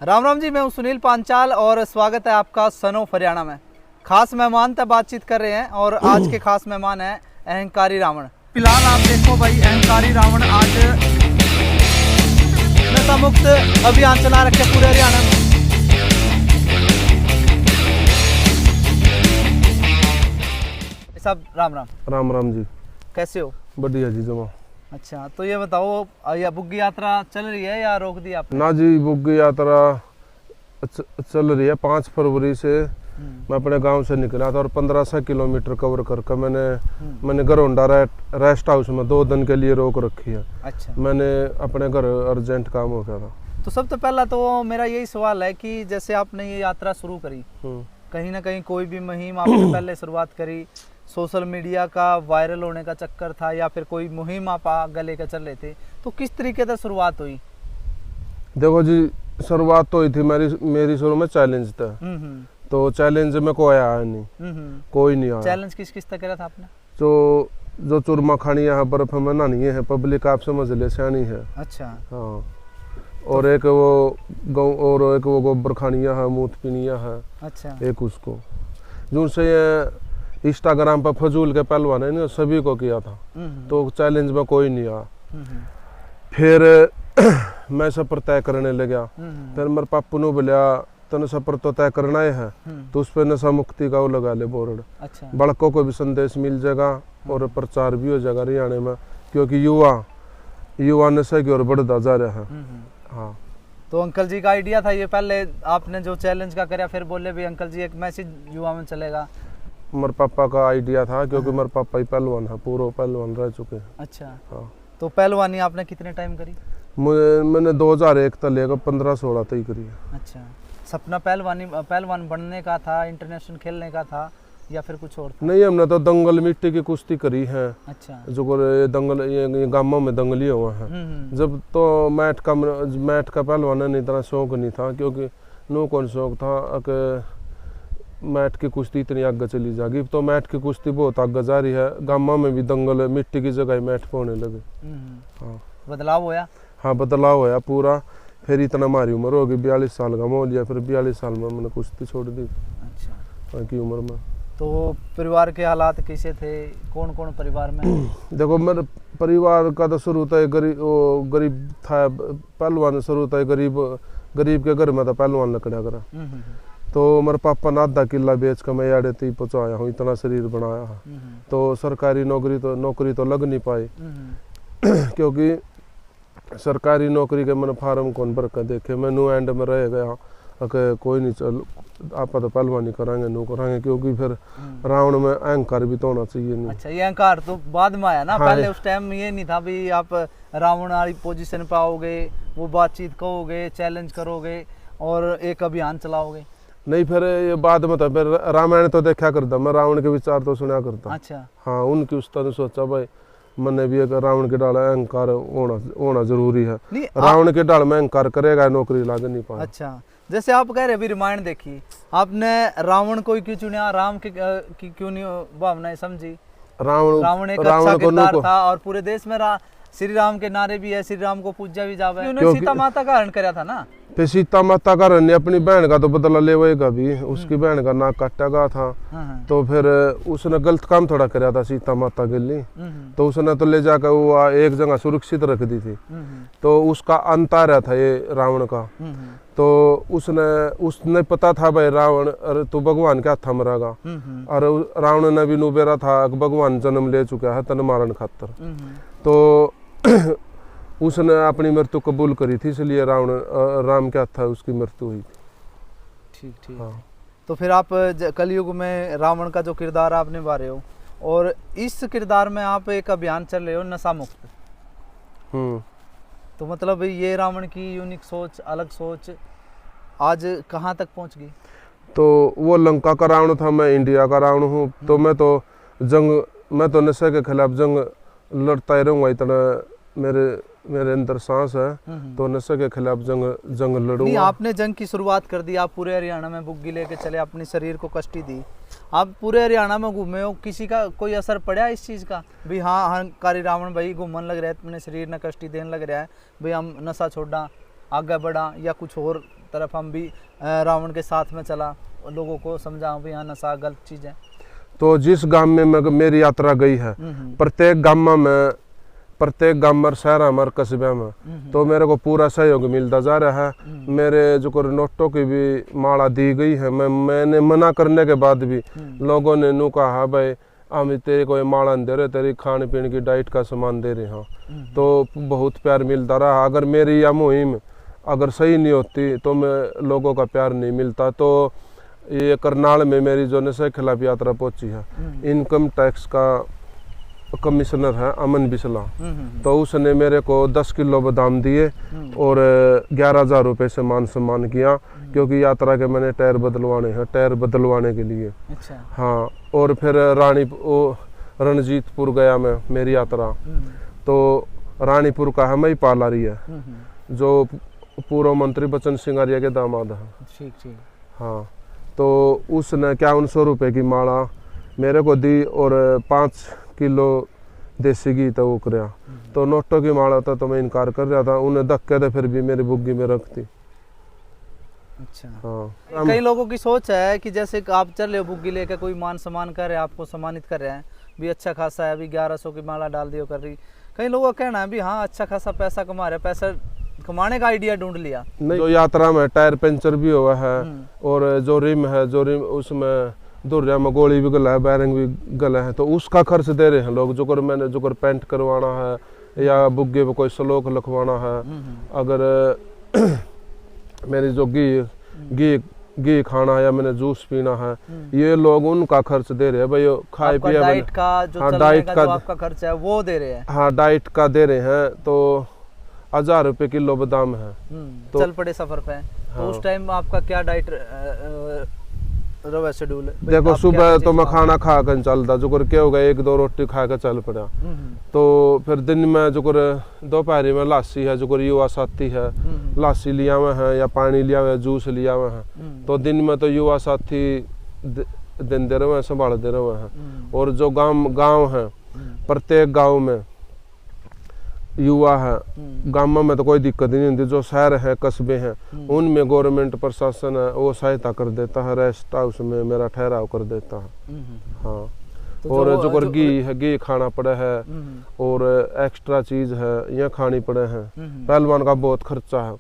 राम राम जी, मैं हूं सुनील पांचाल और स्वागत है आपका सन ऑफ हरियाणा में। खास मेहमान तक बातचीत कर रहे हैं और आज के खास मेहमान हैं अहंकारी रावण। फिलहाल आप देखो भाई, अहंकारी रावण आज नशा मुक्त अभियान चला रखे पूरे हरियाणा में। सब राम राम। राम राम जी। कैसे हो? बढ़िया जी जमा। अच्छा, तो ये बताओ, या बुग्गी यात्रा चल रही है या रोक दी आपने? ना जी, बुग्गी यात्रा चल रही है। 5 फरवरी से मैं अपने गांव से निकला था और 1500 किलोमीटर कवर करके मैंने गरोंडा रेस्ट हाउस में 2 दिन के लिए रोक रखी है। अच्छा। मैंने अपने घर अर्जेंट काम हो गया था। तो सबसे पहला तो मेरा यही सवाल है कि जैसे आपने ये यात्रा शुरू करी, कहीं ना कहीं कोई भी मुहिम आपने पहले शुरुआत करी, सोशल मीडिया का वायरल होने का चक्कर था या फिर कोई मुहिम आप आगे लेकर चल रहे थे, तो किस तरीके से शुरुआत हुई? देखो जी, शुरुआत तो हुई थी मेरी शुरू में चैलेंज था। तो चैलेंज में कोई आया नहीं, कोई नहीं आया। चैलेंज किस तरह करा था आपने? जो चूरमा खानी है, बर्फ में नहानी है, पब्लिक आप समझ ले सियानी है। अच्छा। हाँ। और एक वो गोबर खानिया है, मूत पीनिया है। अच्छा। एक उसको जिनसे ये इंस्टाग्राम पर फजूल के पहलवान ने सभी को किया था, तो चैलेंज में कोई नहीं आया। फिर मैं सफर तय करने लगा। फिर मेरे पापू ने बोला तने सफर तो तय करना ही है, तो उस पर नशा मुक्ति का वो लगा ले बोर्ड। अच्छा। बड़कों को भी संदेश मिल जाएगा और प्रचार भी हो जाएगा हरियाणा में, क्योंकि युवा नशे की ओर बढ़ता जा रहा है। हाँ। तो अंकल जी का आइडिया था ये, पहले आपने जो चैलेंज का कराया फिर बोले भी अंकल जी एक मैसेज युवा में चलेगा? मेरे पापा का आइडिया था, क्योंकि मेरे पापा ही पहलवान है, पूरा पहलवान रह चुके हैं। अच्छा। हाँ। तो पहलवानी आपने कितने टाइम करी? मैंने 2001 तक लेकर 15-16 तक ही करी है। अच्छा। सपना पहलवान बनने का था, इंटरनेशनल खेलने का था या फिर कुछ और था? नहीं, हमने तो दंगल मिट्टी की कुश्ती करी है। अच्छा। जो दंगल ये गांवों में दंगली हुआ है। जब तो मैट का पहलवान नहीं, इतना शौक नहीं था, क्योंकि नो कौन शौक था कि मैट की कुश्ती इतनी आगे चली जाएगी। तो मैट की कुश्ती बहुत आगे जा रही है, गांवों में भी दंगल मिट्टी की जगह मैट पे होने लगे। हाँ। बदलाव होया? हाँ, बदलाव होया पूरा। फिर इतना हमारी उम्र होगी 42 साल का हो लिया, फिर 42 साल में मैंने कुश्ती छोड़ दी। अच्छा। की उम्र में। तो परिवार के हालात कैसे थे? कौन कौन परिवार में? देखो, मेरे परिवार का तो शुरू था गरीब था, पहलवान शुरू था गरीब के घर में था पहलवान लकड़ा करा। तो मेरे पापा ने आधा किला बेच कर मैं याडे ती पहुँचाया हूँ, इतना शरीर बनाया है। तो सरकारी नौकरी तो लग नहीं पाई, क्योंकि सरकारी नौकरी के मैंने फार्म कौन भर कर देखे। मैं नो एंड में रह गया कि कोई नहीं, चल आप तो पहलवानी कराएंगे, नो कराएंगे, क्योंकि फिर रावण में अहंकार भी तो होना चाहिए नहीं। अच्छा, ये अहंकार तो बाद में आया ना? हाँ। पहले उस टाइम ये नहीं था भी आप रावण वाली पोजीशन पे आओगे, वो बातचीत करोगे, चैलेंज करोगे और एक अभियान चलाओगे। नहीं, फिर ये बाद में था। फिर रामायण तो देखा करता मैं, रावण के विचार तो सुना करता। अच्छा। हाँ, उनकी उस्ताद ने सोचा भाई मैंने भी एक रावण के डाल अहंकार होना जरूरी है। रावण के डाल में अहंकार करेगा, नौकरी लाग नहीं पाए। अच्छा। जैसे आप कह रहे अभी रामायण देखी आपने, रावण को क्यों चुना? राम की क्यों नहीं भावनाएं समझी? रावण एक अच्छा किरदार था और पूरे देश में श्री राम के नारे भी है, श्री राम को पूजा भी जावे। उन्होंने सीता माता का हरण कराया था ना? फिर सीता माता का हरण अपनी बहन का तो बदला लेगा भी, उसकी बहन का नाक काटा गया था। तो फिर उसने गलत काम थोड़ा कराया था सीता माता के लिए, तो उसने तो ले जाकर वो एक जगह सुरक्षित रख दी थी। तो उसका अंत आ रहा था ये रावण का। तो उसने पता था भाई रावण, अरे तू भगवान के हाथ में रहेगा, और रावण ने भी नुबेरा था भगवान जन्म ले चुका है तन मारन खातर। तो उसने अपनी मृत्यु कबूल करी थी, इसलिए राम क्या था उसकी मृत्यु हुई। ठीक। हाँ। तो फिर आप कलयुग में रावण का जो किरदार आप निभा रहे हो, और इस किरदार में आप एक अभियान चल रहे हो नशा मुक्त। तो मतलब ये रावण की यूनिक सोच, अलग सोच आज कहाँ तक पहुँच गई? तो वो लंका का रावण था, मैं इंडिया का रावण हूँ। तो मैं तो नशे के खिलाफ जंग लड़ता ही रहूंगा, इतना मेरे अंदर सांस है। तो नशे के खिलाफ जंग लड़ूंगा। आपने जंग की शुरुआत कर दी, आप पूरे हरियाणा में बुग्गी लेके चले, अपने शरीर को कष्टी दी, आप पूरे हरियाणा में घूमे हो, किसी का कोई असर पड़ा इस चीज़ का भी हाँ अहंकारी रावण भाई घूमन लग रहा है, अपने शरीर ने कष्टी देने लग रहा है भाई, हम नशा छोड़ा, आगे बढ़ा, या कुछ और तरफ हम भी रावण के साथ में चला, लोगों को समझाऊं भी हाँ नशा गलत चीज़ है। तो जिस गांव में मेरी यात्रा गई है, प्रत्येक गांव में शहर में कस्बे में तो मेरे को पूरा सहयोग मिलता जा रहा है। मेरे जो नोटों की भी माला दी गई है, मैंने मना करने के बाद भी लोगों ने नू कहा भाई हम तेरे को ये माला नहीं दे रहे, तेरी खाने पीने की डाइट का सामान दे रहे हैं। तो बहुत प्यार मिलता रहा। अगर मेरी यह मुहिम अगर सही नहीं होती तो मैं लोगों का प्यार नहीं मिलता। तो ये करनाल में मेरी जो नशे के खिलाफ यात्रा पहुंची है, इनकम टैक्स का कमिश्नर है अमन बिस्ला, तो उसने मेरे को 10 किलो बादाम दिए और 11,000 रुपये से मान सम्मान किया, क्योंकि यात्रा के मैंने टायर बदलवाने हैं, टायर बदलवाने के लिए। अच्छा। हाँ। और फिर रणजीतपुर गया मैं, मेरी यात्रा तो रानीपुर का है, मई पाला रही है, जो पूर्व मंत्री बच्चन सिंगारिया के दामाद है। ठीक ठीक। हाँ, तो उसने 5100 रुपये की माला मेरे को दी और 5 किलो देसी घी तो वो कराया। तो नोटों की माला था तो मैं इनकार कर रहा था, उन्हें धक्के थे फिर भी मेरी बुग्गी में रखती। अच्छा। हाँ। कई लोगों की सोच है कि जैसे आप चल रहे हो बुग्गी लेकर, कोई मान सम्मान कर रहे हैं, आपको सम्मानित कर रहे हैं भी अच्छा खासा है, अभी 1100 की माला डाल दियो कर रही। कई लोगों का कहना है भी हाँ अच्छा खासा पैसा कमा रहे, पैसा कमाने का आइडिया ढूंढ लिया। नहीं, जो यात्रा में टायर पंचर भी हुआ है और जो रिम है, जो रिम उसमें दुर्या में गोली भी गला है, बैरिंग भी गला है, तो उसका खर्च दे रहे हैं लोग। जो कर मैंने जो कर पेंट करवाना है या बुग्गे पे कोई श्लोक लिखवाना है, अगर मेरी जो घी खाना है या मैंने जूस पीना है, ये लोग उनका खर्च दे रहे हैं भाई। खाए पिए डाइट का जो हाँ, डाइट का जो आपका खर्च है वो दे रहे हैं। हाँ, डाइट का दे रहे हैं। तो 1000 रुपये किलो बादाम है। तो चल पड़े सफर पे। तो उस टाइम आपका क्या डाइट शेड्यूल? देखो सुबह तो मैं खाना खा कर चलता, जो कर क्या होगा 1-2 रोटी खा कर चल पड़ा। तो फिर दिन में जो कर दोपहर में लासी है, जो कर युवा साथी है, लासी लिया हुआ है या पानी लिया हुआ है, जूस लिया हुआ है। तो दिन में तो युवा साथी दिन दे रहे हैं, संभाल दे रहे हैं। और जो गांव है, प्रत्येक गांव में युवा है, गांव में तो कोई दिक्कत ही नहीं होती। जो शहर है, कस्बे हैं, उनमें गवर्नमेंट प्रशासन है वो सहायता कर देता है, रेस्ट हाउस में मेरा ठहराव कर देता है। हाँ। तो और जो कर घी खाना पड़े है और एक्स्ट्रा चीज है यह खानी पड़े हैं। पहलवान का बहुत खर्चा है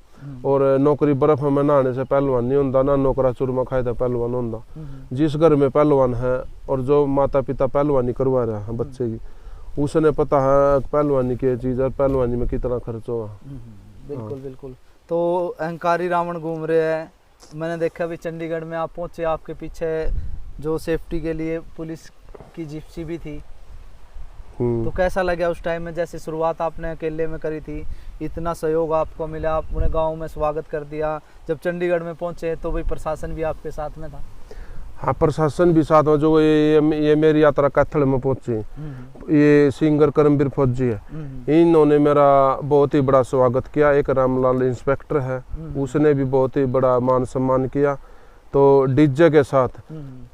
और नौकरी बर्फ में नहाने से पहलवान नहीं होता, ना नौकरा चूरमा खाए तो पहलवान होता। जिस घर में पहलवान है और जो माता पिता पहलवानी करवा रहे हैं बच्चे की, उसने पता है पहलवानी की चीज है, पहलवानी में कितना खर्च होगा। बिल्कुल बिल्कुल। तो अहंकारी रावण घूम रहे हैं, मैंने देखा भी चंडीगढ़ में आप पहुंचे, आपके पीछे जो सेफ्टी के लिए पुलिस की जिप्सी भी थी। तो कैसा लगा उस टाइम में, जैसे शुरुआत आपने अकेले में करी थी, इतना सहयोग आपको मिला, आपने गांव में स्वागत कर दिया, जब चंडीगढ़ में पहुंचे तो भाई प्रशासन भी आपके साथ में था? हाँ, प्रशासन भी साथ में। जो ये मेरी यात्रा कैथल में पहुंची, ये सिंगर करमवीर फौजी है, इन्होंने मेरा बहुत ही बड़ा स्वागत किया। एक रामलाल इंस्पेक्टर है, उसने भी बहुत ही बड़ा मान सम्मान किया। तो डीजे के साथ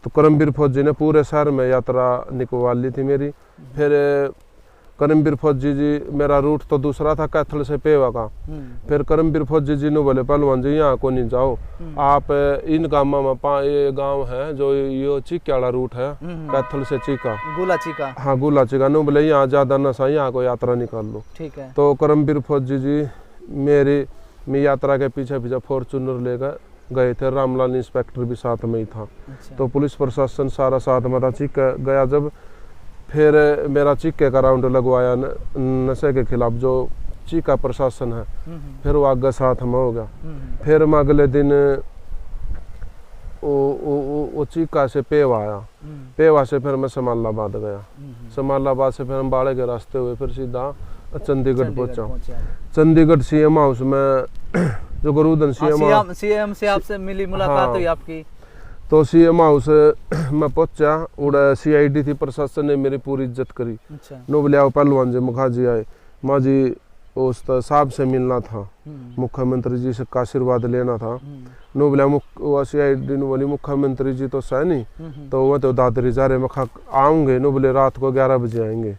तो करमवीर फौजी ने पूरे शहर में यात्रा निकलवा ली थी मेरी। फिर करमवीर फौजी जी, मेरा रूट तो दूसरा था कैथल से पेवा का। फिर करमवीर फौजी जी ने बोले पहलवान जी यहाँ को नहीं जाओ, आप इन गाँव में ये गांव है जो ये चीका वाला रूट है, कैथल से चीका, गुला चीका। हाँ, गुला चीका। नो बोले यहाँ ज्यादा नशा, यहाँ को यात्रा निकाल लो। ठीक है। तो करमवीर फौजी जी मेरी यात्रा के पीछे पीछे फॉर्चूनर लेकर गए थे, रामलाल इंस्पेक्टर भी साथ में ही था। अच्छा। तो पुलिस प्रशासन सारा साथ में था। चीका गया जब, फिर मेरा चीके का राउंड लगवाया नशे के खिलाफ, जो चीका प्रशासन है, फिर वो आगे साथ में हो गया। फिर मैं अगले दिन वो चीका से पेवा आया, पेवा से फिर मैं समालाबाद गया, समालाबाद से फिर हम बाड़े के रास्ते हुए फिर सीधा चंडीगढ़ पहुंचा। चंडीगढ़ सीएम हाउस में जो गुरुदन सीएम से आपसे मिली मुलाकात हुई आपकी? तो सीएम हाउस में पहुंचा, उड़ा सीआईडी थी, प्रशासन ने मेरी पूरी इज्जत करी। अच्छा। नो बोले आओ पहलवान जी, मुखा जी आए, माँ जी उस साहब से मिलना था, मुख्यमंत्री जी से का आशीर्वाद लेना था। नो बोले सीआईडी ने बोली मुख्यमंत्री जी तो सह नहीं, तो वह तो दादरी जा रहे, मखा आऊंगे। नो बोले रात को 11 बजे आएंगे।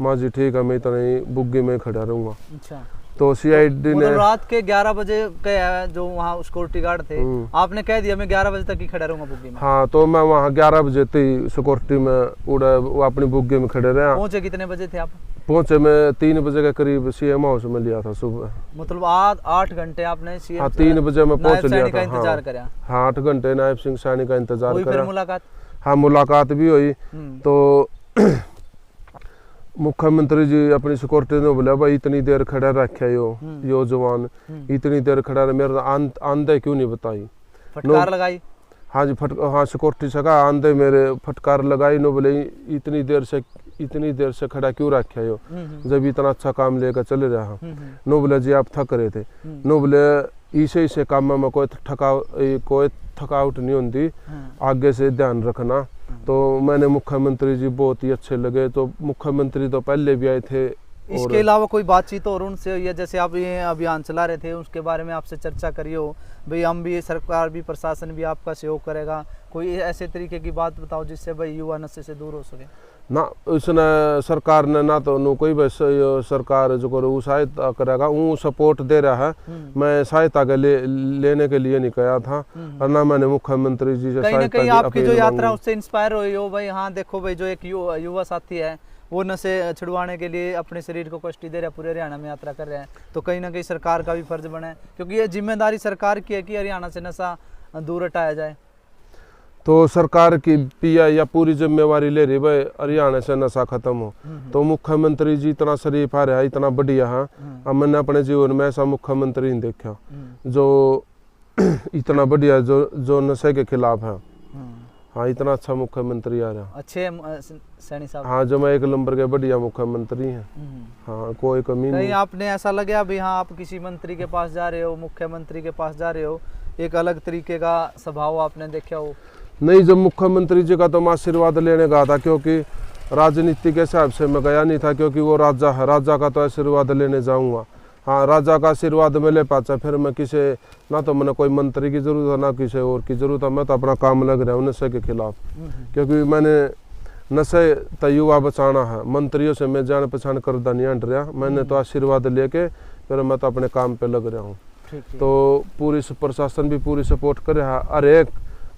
माँ जी ठीक है, मैं इतना ही बुग्गी में खड़ा रहूंगा। अच्छा। तो सीआईडी ने मतलब रात के 11 बजे के जो वहाँ सिक्योरिटी गार्ड थे, आपने कह दिया मैं 11 बजे तक ही खड़ा रहूंगा बुग्गी में। हाँ, तो मैं वहाँ 11 बजे थी सिक्योरिटी में उड़ा, वो अपनी बुग्गी में खड़े रहे। पहुंचे कितने बजे थे आप? पहुंचे मैं 3 बजे के करीब सीएम हाउस में लिया था सुबह। मतलब 8 घंटे आपने सीएम? हाँ, 3 बजे मैं पहुंच लिया था। इंतजार करा? हाँ, 8 घंटे नायब सिंह सैनी का इंतजार हुई करा। फिर मुलाकात? हाँ, मुलाकात भी हुई। तो मुख्यमंत्री जी अपनी सिक्योरिटी ने बोला भाई इतनी देर खड़ा रखा यो जवान, इतनी देर खड़ा रहा, मेरे आंदे क्यों नहीं बताई? फटकार लगाई? हाँ जी, हाँ सिक्योरिटी से कहा आंदे मेरे फटकार लगाई। नो बोले इतनी देर से खड़ा क्यों रखा यो, जब इतना अच्छा काम लेकर चले रहा। नो बोले जी आप थक रहे थे। नो बोले इसे काम में कोई थकावट नहीं होती, आगे से ध्यान रखना। तो मैंने मुख्यमंत्री जी बहुत ही अच्छे लगे। तो मुख्यमंत्री तो पहले भी आए थे। इसके अलावा कोई बातचीत और उनसे या जैसे आप ये अभियान चला रहे थे उसके बारे में आपसे चर्चा करी हो, भाई हम भी, सरकार भी, प्रशासन भी आपका सहयोग करेगा, कोई ऐसे तरीके की बात बताओ जिससे भाई युवा नशे से दूर हो सके? ना उसने सरकार ने ना तो नु कोई बस सरकार जो करो सहायता करेगा, वो सपोर्ट दे रहा है। मैं सहायता के लेने के लिए नहीं कहा था, और ना मैंने मुख्यमंत्री जी से कहीं ना कहीं आपकी जो यात्रा उससे इंस्पायर हुई हो भाई? हाँ देखो भाई, जो एक युवा साथी है वो नशे छुड़वाने के लिए अपने शरीर को कष्ट दे रहा है, पूरे हरियाणा में यात्रा कर रहे हैं, तो कहीं ना कहीं सरकार का भी फर्ज बना है, क्योंकि ये जिम्मेदारी सरकार की है कि हरियाणा से नशा दूर हटाया जाए। तो सरकार की पिया या पूरी जिम्मेवारी ले रही भाई हरियाणा से नशा खत्म हो। तो मुख्यमंत्री जी इतना शरीफ आ रहा है, इतना बढ़िया है। अब मैंने अपने जीवन में ऐसा मुख्यमंत्री नहीं देखा जो इतना बढ़िया, जो नशे के खिलाफ है। हाँ, इतना अच्छा मुख्यमंत्री आ रहा। अच्छे सैनी साहब। हाँ, जो मैं 1 नंबर के बढ़िया मुख्यमंत्री हैं। हाँ, कोई कमी नहीं। आपने ऐसा लगा भाई हाँ आप किसी मंत्री के पास जा रहे हो, मुख्यमंत्री के पास जा रहे हो, एक अलग तरीके का स्वभाव आपने देखा हो? नहीं, जब मुख्यमंत्री जी का तो मैं आशीर्वाद लेने गया था, क्योंकि राजनीति के हिसाब से मैं गया नहीं था, क्योंकि वो राजा है, राजा का तो आशीर्वाद लेने जाऊंगा। हाँ, राजा का आशीर्वाद में ले पाता, फिर मैं किसी ना तो मैंने कोई मंत्री की जरूरत है ना किसी और की जरूरत है। मैं तो अपना काम लग रहा हूँ नशे के खिलाफ, क्योंकि मैंने नशे तो युवा बचाना है। मंत्रियों से मैं जान पहचान करदा नहीं हट रहा, मैंने तो आशीर्वाद लेके फिर मैं तो अपने काम पे लग रहा हूँ। तो पूरी प्रशासन भी पूरी सपोर्ट कर रहा है, हर एक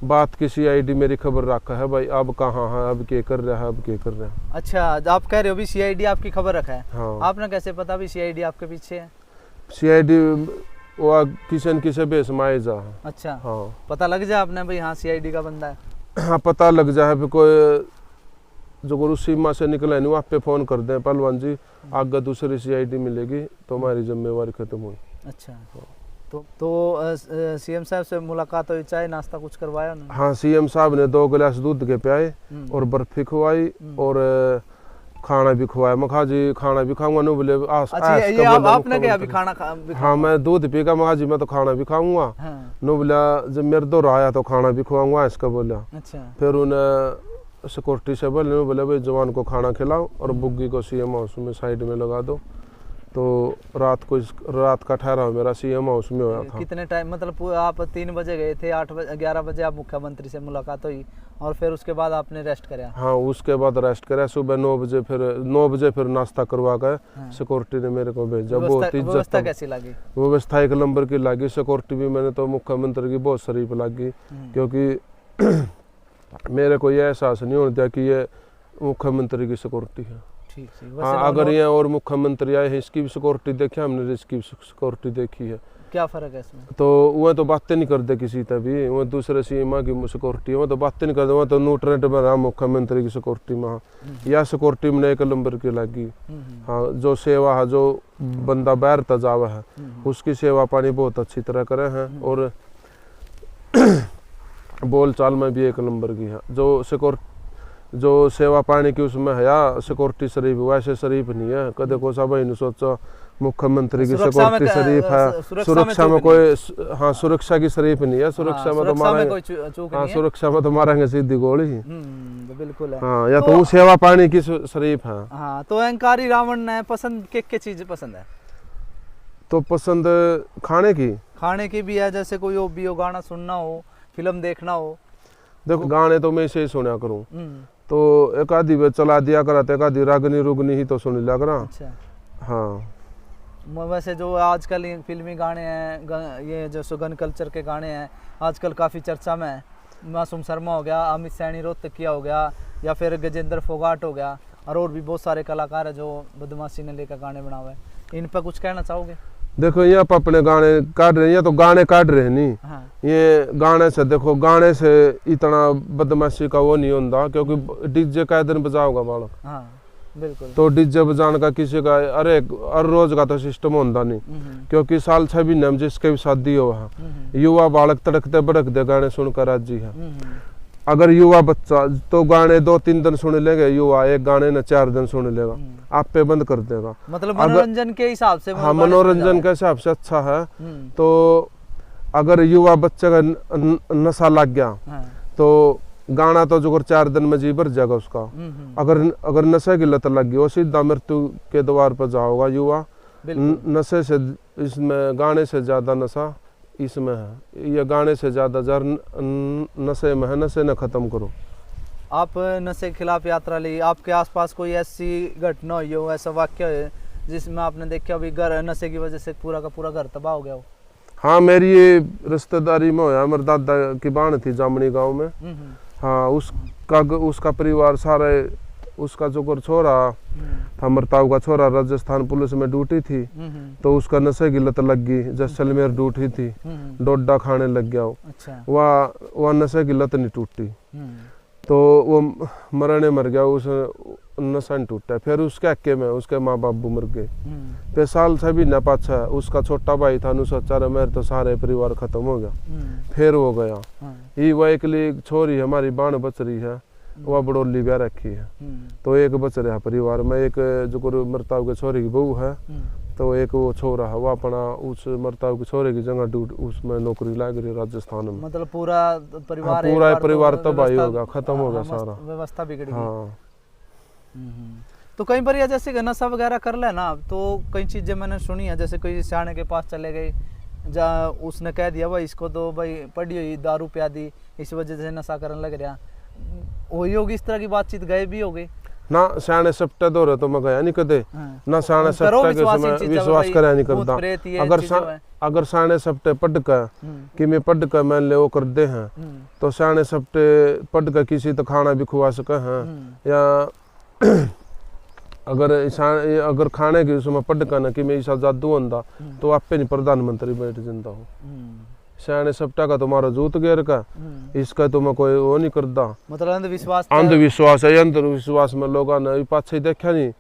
बात की सीआईडी मेरी खबर रखा है भाई, अब कहाँ है, अब क्या कर रहा है, अब क्या कर रहा है। अच्छा, आप कह रहे हो भी सीआईडी आपकी खबर रखा है? हाँ। आपने कैसे पता भी सीआईडी आपके पीछे है? सीआईडी वो किसी न किसी बेस में आए जा। अच्छा। हाँ, पता लग जाए आपने भाई हाँ सीआईडी का बंदा है? हाँ, पता लग जाए। फिर कोई जो गुरु सीमा से निकला नहीं आप पे फोन कर दें पहलवान जी, आगे दूसरी सीआईडी मिलेगी, तो हमारी जिम्मेवारी खत्म हुई। अच्छा। तो सीएम साहब से मुलाकात हुई, चाय नाश्ता कुछ करवाया उन्होंने? हाँ, सीएम साहब ने 2 गिलास दूध के पियाए और बर्फी खवाई और खाना भी खवाया। मैं कहा जी खाना भी खाऊंगा। नो बोले ये आपने क्या अभी खाना हाँ, मैं दूध पी का, मैं जी मैं तो खाना भी खाऊंगा। नो बोला जब मेरे दो आया तो खाना भी खवाऊंगा इसका बोला। अच्छा। फिर उन्हें सिक्योरिटी से बोले भाई जवान को खाना खिलाओ और बुग्गी को सीएम हाउस में साइड में लगा दो। तो रात का ठहराव मेरा सीएम हाउस में हुआ था। कितने टाइम, मतलब आप 3 बजे गए थे, 11 बजे आप मुख्यमंत्री से मुलाकात हुई और फिर उसके बाद आपने रेस्ट कराया? हाँ, उसके बाद रेस्ट कराया। सुबह 9 बजे फिर नाश्ता करवा कर सिक्योरिटी ने मेरे को भेजा। बहुत इज्जत। व्यवस्था कैसी लगी? व्यवस्था 1 नंबर की लगी। सिक्योरिटी भी मैंने तो मुख्यमंत्री की बहुत शरीफ लगी, क्योंकि मेरे को ये एहसास नहीं होता कि ये मुख्यमंत्री की सिक्योरिटी है। हाँ, अगर ये और मुख्यमंत्री आए हैं इसकी भी सिक्योरिटी देखी हमने, इसकी सिक्योरिटी देखी है। क्या फर्क है इसमें? तो वह तो बातें नहीं करते किसी तभी, वह दूसरे सीमा की सिक्योरिटी वो तो बातें नहीं करते, वह तो न्यूट्रेंट में रहा मुख्यमंत्री की सिक्योरिटी में। यह सिक्योरिटी में 1 नंबर की लगी। हाँ, जो सेवा है, जो बंदा बाहर तजावा है उसकी सेवा पानी बहुत अच्छी तरह करे हैं, और बोल चाल में भी 1 नंबर की है। जो सेवा पानी की उसमें है या सिक्योरिटी शरीफ, वैसे शरीफ नहीं है। कदे को सब नहीं सोचो मुख्यमंत्री की सिक्योरिटी शरीफ है, सुरक्षा में कोई हाँ सुरक्षा की शरीफ नहीं है। सुरक्षा में तो मारेंगे, हाँ सुरक्षा में तो मारेंगे सीधी गोली। बिल्कुल है। हाँ, या तो सेवा पानी की शरीफ है। हाँ, तो अहंकारी रावण ने पसंद के चीज पसंद है? तो पसंद खाने की भी है, जैसे कोई भी हो, गाना सुनना हो, फिल्म देखना हो। देखो गाने तो मैं इसे ही सुना करूँ, तो एक आधी चला दिया करा, एक आधी रागनी रुगनी ही तो सुन लिया करा। अच्छा। हाँ, वैसे जो आजकल ये फिल्मी गाने हैं, ये जो गन कल्चर के गाने हैं आजकल काफ़ी चर्चा में है। मासूम शर्मा हो गया, अमित सैनी रोहतकिया हो गया, या फिर गजेंद्र फोगाट हो गया, और भी बहुत सारे कलाकार हैं जो बदमाशी ने लेकर गाने बना हुए हैं। इन पर कुछ कहना चाहोगे? देखो यहाँ पर अपने गाने काट रहे हैं, या तो गाने काट रहे हैं नहीं। हाँ। ये गाने से देखो, गाने से इतना बदमाशी का वो नहीं होता, क्योंकि डीजे का दिन बजाओगा बालक। हाँ बिल्कुल। तो डीजे बजाने का किसी का अरे हर रोज का तो सिस्टम होता नहीं, क्योंकि साल 6 महीने में जिसके भी शादी हो वहाँ युवा बालक तड़कते भड़कते गाने सुनकर राजी है। अगर युवा बच्चा तो गाने 2-3 दिन सुन लेगा, युवा एक गाने न 4 दिन सुन लेगा, आप पे बंद कर देगा। मतलब मनोरंजन के हिसाब से, हाँ मनोरंजन के हिसाब से अच्छा है। तो अगर युवा बच्चे का नशा लग गया तो गाना तो जो 4 दिन में जी भर जाएगा उसका। अगर नशे की लत लग गई वो सीधा मृत्यु के द्वार पर जाओगा युवा। नशे से, इसमें गाने से ज्यादा नशा इसमें है, ये गाने से ज्यादा जहर नशे में है। नशे न खत्म करो। आप नशे के खिलाफ यात्रा ली, आपके आसपास कोई ऐसी घटना हुई हो, ऐसा वाक्य है जिसमें आपने देखा अभी घर नशे की वजह से पूरा का पूरा घर तबाह हो गया हो? हाँ, मेरी ये रिश्तेदारी में होया। मेरे दादा की बाण थी जामनी गांव में। हाँ, उसका परिवार सारे, उसका जो छोरा था मरताऊ का छोरा राजस्थान पुलिस में ड्यूटी थी, तो उसका नशे की लत लग गई। जैसलमेर ड्यूटी थी, डोडा खाने लग गया। अच्छा। वह नशे की लत नहीं टूटी, तो वो मर गया। उस नशा नहीं टूटा। फिर उसके हक्के में उसके माँ बाबू मर गए। फिर साल 6 महीने पाछा उसका छोटा भाई था, सोचा मेरे तो सारे परिवार खत्म हो गया। फिर वो गया। ये वह एकली छोरी हमारी बाण बच रही है, वह बड़ोली ब्याह रखी है, तो एक बच रहा परिवार में। एक जो मरताव के छोरे की बहू है, तो एक वो छोरा है, वो अपना उस मरताव के छोरे की जगह उसमें नौकरी लग रही राजस्थान में। मतलब पूरा परिवार, पूरा परिवार तबाही होगा, खत्म होगा सारा, व्यवस्था बिगड़ गई। हाँ। तो कई बार जैसे नशा वगैरह कर लेना, तो कई चीजें मैंने सुनी है, जैसे कोई सियाने के पास चले गए, जहाँ उसने कह दिया भाई इसको तो भाई पड़ी हुई दारू पिया दी, इस वजह से नशा करने लग रहा। वही होगी इस तरह की बातचि गए भी हो गई ना। सियाने सप्टे दो रहे तो मैं गया नहीं कदे। ना सियाने सप्टे के समय विश्वास करे नहीं करता। अगर सियाने सप्टे पढ़ कर कि मैं पढ़ कर मान ले वो कर दे हैं, तो सियाने सप्टे पढ़ कर किसी तो खाना भी खुआ सके हैं, या अगर खाने की उसमें पढ़ कर ना कि मैं ऐसा जादू होता, तो आपे नहीं प्रधानमंत्री बैठ जाता हूँ। सियाने सप्टा का तुम्हारा जूत गेर का, इसका तो मैं कोई वो नहीं करता। मतलब अंधविश्वास है। अंधविश्वास में लोगों ने पाछे देखा नहीं।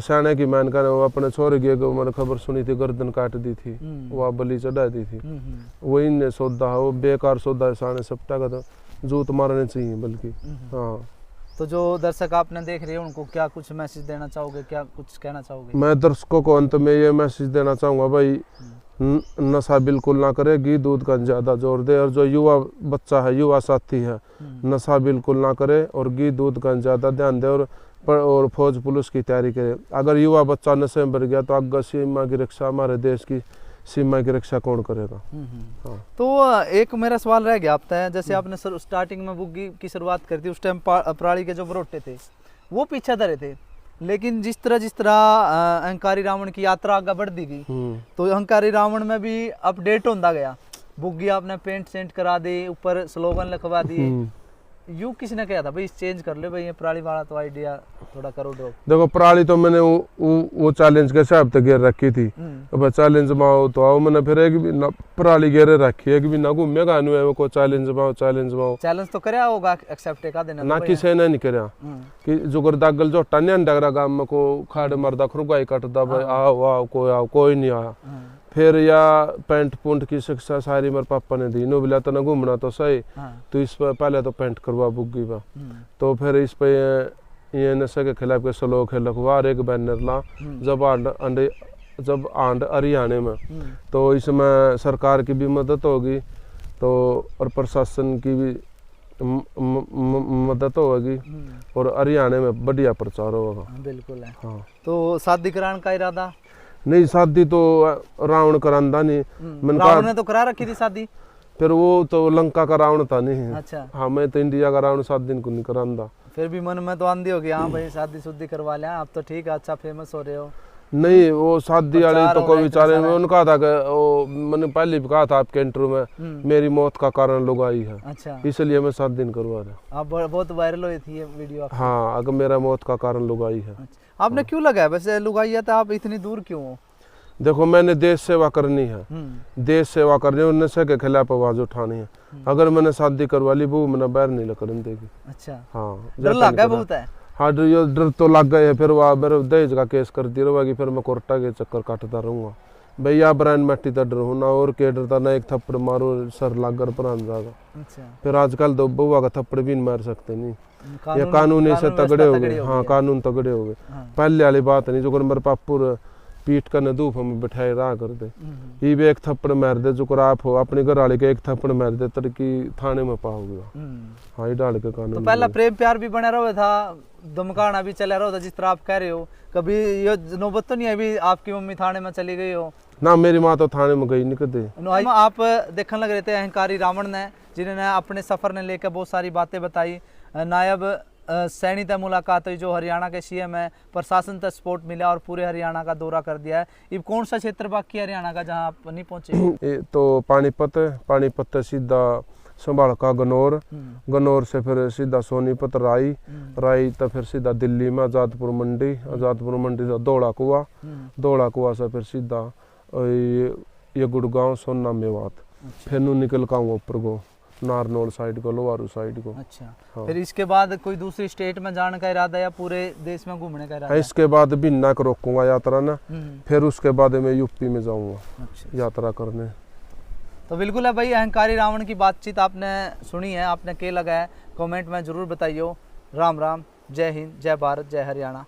सियाने की मैन का अपने छोरे की मैंने खबर सुनी थी, गर्दन काट दी थी, वह बलि चढ़ा दी थी। वही ने सौदा है, वो बेकार सौदा है। सियाने सप्टा का तो जूत मारने चाहिए बल्कि। हाँ, तो जो दर्शक आपने देख रहे हैं उनको क्या कुछ मैसेज देना चाहोगे, क्या कुछ कहना चाहोगे? मैं दर्शकों को अंत में ये मैसेज देना चाहूँगा, भाई नशा बिल्कुल ना करे, घी दूध का ज्यादा जोर दे। और जो युवा बच्चा है, युवा साथी है, नशा बिल्कुल ना करे और घी दूध का ज्यादा ध्यान दे, और फौज पुलिस की तैयारी करे। अगर युवा बच्चा नशे में बढ़ गया तो आगे सीमा की रक्षा, हमारे देश की सीमा की रक्षा कौन करेगा? हाँ। तो एक मेरा सवाल रह गया आपसे, जैसे आपने स्टार्टिंग में बुग्गी की शुरुआत करी थी, उस टाइम पराली के जो बरोटे थे वो पीछे धरे थे, लेकिन जिस तरह अहंकारी रावण की यात्रा आगे बढ़ती गई, तो अहंकारी रावण में भी अपडेट होता गया। बुग्गी आपने पेंट सेंट करा दी, ऊपर स्लोगन लिखवा दिए। यूं किसने कहा था भाई चेंज कर ले भाई, ये पराली वाला तो आइडिया थोड़ा करो ड्रॉप? देखो, पराली तो मैंने वो चैलेंज के हिसाब से घेर रखी थी। अब चैलेंज में आओ तो आओ, मैंने फिर एक भी ना पराली घेरे रखी, एक भी ना घूमेगा को चैलेंज में आओ। चैलेंज तो करया होगा, एक्सेप्ट का देना ना किसी ने नहीं करया कि जो कर दागल जो टन्या डगरा गांव में को खाड़ मरदा खुरगाई कटदा भाई आओ कोई नहीं आया। फिर या पेंट पुंट की शिक्षा सारी मेरे पापा ने दी, नो बिला तो ना घूमना तो सही, तो इस पर पहले तो पेंट करवा बुग्गी पर, तो फिर इस पे ये नशे के खिलाफ के स्लोग है लखवार एक बैनर ला। जब आंड हरियाणा में, तो इसमें सरकार की भी मदद होगी, तो और प्रशासन की भी मदद होगी, और हरियाणा में बढ़िया प्रचार होगा। बिल्कुल है। हाँ। तो शादी कराने का इरादा नहीं? शादी तो रावण करांदा नहीं। रावण ने तो करा रखी थी शादी, फिर वो तो लंका का रावण था नहीं। अच्छा। हाँ, मैं तो इंडिया का रावण 7 दिन को नहीं करांदा। फिर भी मन में तो आंधी होगी, हाँ भाई शादी शुद्धि करवा लिया, आप तो ठीक है, अच्छा फेमस हो रहे हो। नहीं वो शादी वाले प्रचार तो हो कोई रहा है बेचारे इतना में सारा। उनका था कि वो मैंने पहले भी कहा था आपके इंटरव्यू में मेरी मौत का कारण लुगाई है, अच्छा, इसलिए मैं 7 दिन करवा रहा। आप बहुत वायरल हुई थी ये वीडियो आपकी। हाँ, अगर मेरा मौत का कारण लुगाई है। अच्छा। आपने क्यों लगाया वैसे लुगाइया, तो आप इतनी दूर क्यों हो? देखो मैंने देश सेवा करनी है, देश सेवा करनी है, नशे के खिलाफ आवाज उठानी है। अगर मैंने शादी करवा ली वो मैंने बैर नहीं करने देगी। अच्छा, हाँ, डर जाता लगा नहीं बहुत है। हाँ, डर तो लग गए है। फिर वह मेरे दहेज का केस करती रहेगी, फिर मैं कोर्टा के चक्कर काटता रहूंगा। भैया ब्रांड मट्टी तो डर हूँ ना, और के डरता ना, एक थप्पड़ मारो सर लाकर प्राण जाएगा। अच्छा, फिर आजकल तो बुआ का थप्पड़ भी नहीं मार सकते नहीं, ये कानून कानूनी से तगड़े हो गए। हाँ, गया। कानून तगड़े हो गए। हाँ। पहले वाली बात नहीं, जो कर मेरे पापुर पीट कर धूप में बैठाए रहा कर दे, ये भी एक थप्पड़ मार दे, जो कर आप हो अपने घर वाले के एक थप्पड़ मार दे तड़की थाने में पाओगे। हाँ, ये डाल के कानून। तो पहला प्रेम प्यार भी बना रहा था, धमकाना भी चला रहा था, जिस तरह आप कह रहे हो। कभी ये नौबत तो नहीं अभी आपकी मम्मी थाने में चली गई हो? ना, मेरी माँ तो थाने में गई नहीं कदे। आप देखने लग रहे थे अहंकारी रावण ने, जिन्होंने अपने सफर ने लेकर बहुत सारी बातें बताई। नायब सैनी तक मुलाकात हुई, जो हरियाणा के सीएम है, प्रशासन तक सपोर्ट मिला और पूरे हरियाणा का दौरा कर दिया है। ये कौन सा क्षेत्र बाकी है हरियाणा का जहाँ आप नहीं पहुंचे? ये तो पानीपत है, पानीपत से सीधा संभाल का गनौर, गनौर से फिर सीधा सोनीपत, राई, राई तो फिर सीधा दिल्ली में आज़ादपुर मंडी, आज़ादपुर मंडी से दौड़ा कुआ, दौड़ा कुआ से फिर सीधा ये गुड़गांव, सोना, मेवात। फिर नू निकल का ऊपर को नारनौल साइड को, लोहारू साइड को। अच्छा। हाँ। फिर इसके बाद कोई दूसरी स्टेट में जाने का इरादा या पूरे देश में घूमने का इरादा? इसके बाद बिन्ना को रोकूंगा यात्रा ना, फिर उसके बाद मैं यूपी में जाऊंगा अच्छा। यात्रा करने। तो बिल्कुल है भाई, अहंकारी रावण की बातचीत आपने सुनी है, आपने क्या लगा है कमेंट में जरूर बताइए। राम राम, जय हिंद, जय भारत, जय हरियाणा।